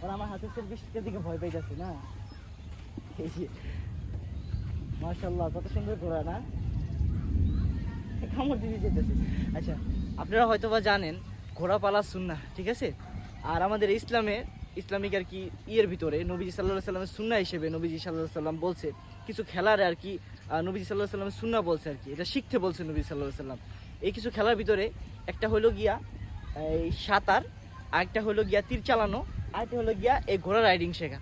কারণ আমার হাতের সেলফিশটার দিকে ভয় পাইতেছি না। এই যে মাশাআল্লাহ কত সুন্দর ঘোড়া না, কামড় দিতে যেতেছে। আচ্ছা আপনারা হয়তো বা জানেন ঘোড়া পালা সুন্নাহ, ঠিক আছে। আর আমাদের ইসলামিক আর কি ইয়ের ভিতরে নবীজি সাল্লাল্লাহু আলাইহি সাল্লামের সুন্নাহ হিসেবে নবীজি সাল্লাল্লাহু আলাইহি সাল্লাম বলছে কিছু খেলার আর কি, নবীজি সাল্লাল্লাহু আলাইহি সাল্লামের সুন্নাহ বলছে আর কি, এটা শিখতে বলছে নবীজি সাল্লাল্লাহু আলাইহি সাল্লাম। এই কিছু খেলার ভিতরে একটা হলো গিয়া এই সাঁতার, আরেকটা হলো গিয়া তীর চালানো, আরেকটা হলো গিয়া এই ঘোড়া রাইডিং শেখা।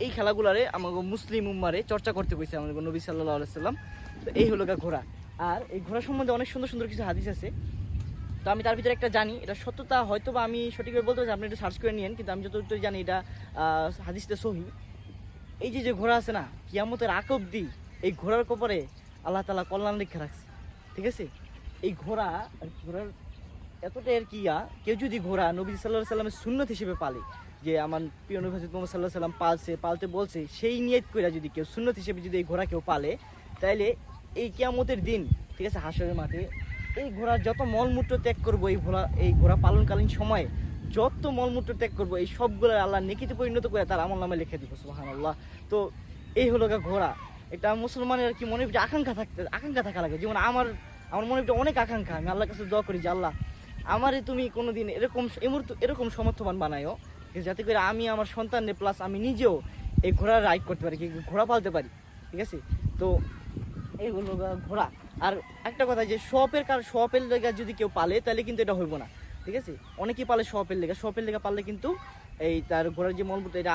এই খেলাগুলারে আমাকে মুসলিম উম্মারে চর্চা করতে কইছে আমাদের নবী সাল্লাল্লাহু আলাইহি সাল্লাম। তো এই হলো গা ঘোড়া। আর এই ঘোড়া সম্বন্ধে অনেক সুন্দর সুন্দর কিছু হাদিস আছে। তো আমি তার ভিতরে একটা জানি, এটা সত্যতা হয়তো বা আমি সঠিকভাবে বলতে পারছি, আপনি একটু সার্চ করে নিয়েন, কিন্তু আমি যতটুকু জানি এটা হাদিসটা সহি। এই যে ঘোড়া আছে না, কিয়ামতের আগ অব্দি এই ঘোড়ার কপালে আল্লাহ তাআলা কল্যাণ লিখে রাখছে, ঠিক আছে। এই ঘোড়ার এতটাই আর কি কেউ যদি ঘোড়া নবী সাল্লাল্লাহু আলাইহি সাল্লামের সুন্নত হিসেবে পালে, যে আমার প্রিয় নবী হযরত মুহাম্মদ সাল্লাল্লাহু আলাইহি সাল্লাম পালতে বলছে, সেই নিয়ত করে যদি কেউ সুন্নত হিসেবে যদি এই ঘোড়া কেউ পালে, তাইলে এই কিয়ামতের দিন, ঠিক আছে, হাসরের মাঠে এই ঘোড়ার যত মলমূত্র ত্যাগ করবো, এই ঘোড়া পালনকালীন সময়ে যত মলমূত্র ত্যাগ করবো, এই সবগুলো আল্লাহ নেকিতে পরিণত করে তার আমল নামে লিখে দিব, সুবহানাল্লাহ। তো এই হলো ঘোড়া। এটা মুসলমানের আর কি মনে আকাঙ্ক্ষা থাকা লাগে। যেমন আমার মনে অনেক আকাঙ্ক্ষা, আমি আল্লাহর কাছে দোয়া করি যে আল্লাহ আমারে তুমি কোনোদিন এরকম সমর্থবান বানায়ও, যাতে করে আমি আমার সন্তানের প্লাস আমি নিজেও এই ঘোড়া রাইড করতে পারি, ঘোড়া পালতে পারি, ঠিক আছে। তো এই হলো ঘোড়া। আর একটা কথা, যে শপের লেগা যদি কেউ পালে তাহলে কিন্তু এটা হইব না, ঠিক আছে। অনেকেই পালে শপের লেগা পারলে কিন্তু এই তার ঘোড়ার যে মলমূত্র এটা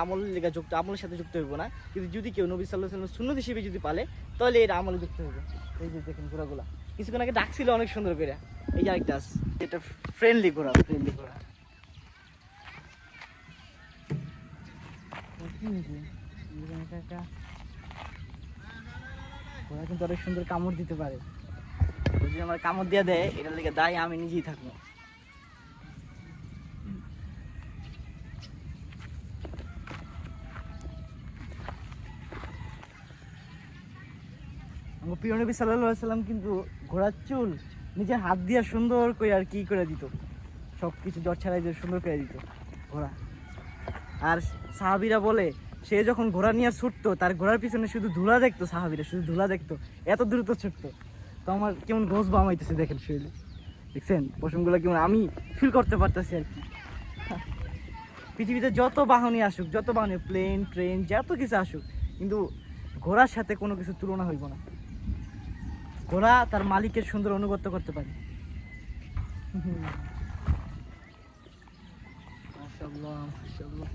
আমলের সাথে যুক্ত হইব না। কিন্তু যদি কেউ নবী সাল্লাল্লাহু আলাইহি ওয়াসাল্লাম সুন্নত হিসেবে যদি পালে, তাহলে এটা আমলে যুক্ত হবে। এই যে দেখেন ঘোড়াগুলা কিছুক্ষণ আগে ডাকছিল অনেক সুন্দর করে। এই যে আরেকটা আছে, এটা ফ্রেন্ডলি ঘোড়া। ঘোড়া কিন্তু অনেক সুন্দর কামড় দিতে পারে, যদি আমার কামড় দিয়ে দেয় এটার লেগে দায় আমি নিজেই থাকবো। আমার প্রিয় নবী সাল্লাল্লাহু আলাইহি সাল্লাম কিন্তু ঘোড়ার চুল নিজের হাত দিয়ে সুন্দর করে আর কি করে দিত, সব কিছু জট ছাড়াই দিয়ে সুন্দর করে দিত ঘোড়া। আর সাহাবীরা বলে সে যখন ঘোড়া নিয়ে ছুটতো, তার ঘোড়ার পিছনে শুধু ধুলা দেখতো, সাহাবীরা শুধু ধুলা দেখতো, এত দ্রুত ছুটতো। তো আমার কেমন গোস বামাইতেছে দেখেন, শরীরে দেখছেন পশমগুলো কেমন আমি ফিল করতে পারতেছি আর কি। পৃথিবীতে যত বাহনই আসুক, যত বাহনে প্লেন ট্রেন যত কিছু আসুক, কিন্তু ঘোড়ার সাথে কোনো কিছু তুলনা হইব না। ঘোড়া তার মালিকের সুন্দর অনুগত্য করতে পারে। মাশাআল্লাহ মাশাআল্লাহ।